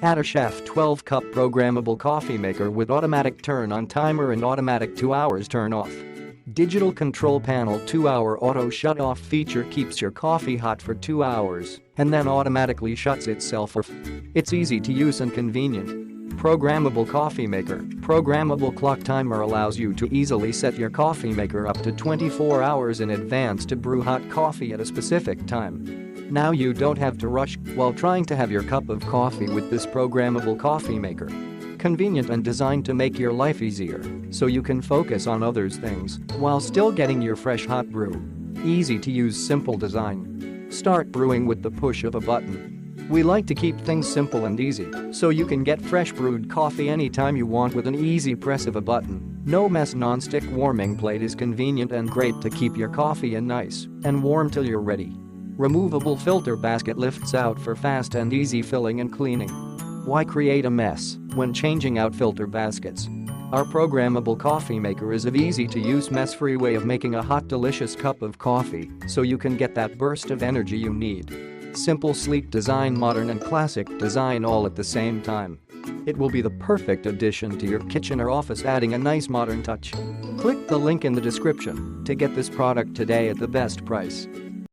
AdirChef 12-cup programmable coffee maker with automatic turn-on timer and automatic 2 hours turn-off. Digital control panel 2-hour auto shut-off feature keeps your coffee hot for 2 hours and then automatically shuts itself off. It's easy to use and convenient. Programmable coffee maker. Programmable clock timer allows you to easily set your coffee maker up to 24 hours in advance to brew hot coffee at a specific time. Now you don't have to rush while trying to have your cup of coffee with this programmable coffee maker. Convenient and designed to make your life easier so you can focus on other things while still getting your fresh hot brew. Easy to use, simple design. Start brewing with the push of a button. We like to keep things simple and easy so you can get fresh brewed coffee anytime you want with an easy press of a button. No mess. Non-stick warming plate is convenient and great to keep your coffee in nice and warm till you're ready. Removable filter basket lifts out for fast and easy filling and cleaning. Why create a mess when changing out filter baskets? Our programmable coffee maker is an easy-to-use mess-free way of making a hot, delicious cup of coffee so you can get that burst of energy you need. Simple, sleek design, modern and classic design all at the same time. It will be the perfect addition to your kitchen or office, adding a nice modern touch. Click the link in the description to get this product today at the best price.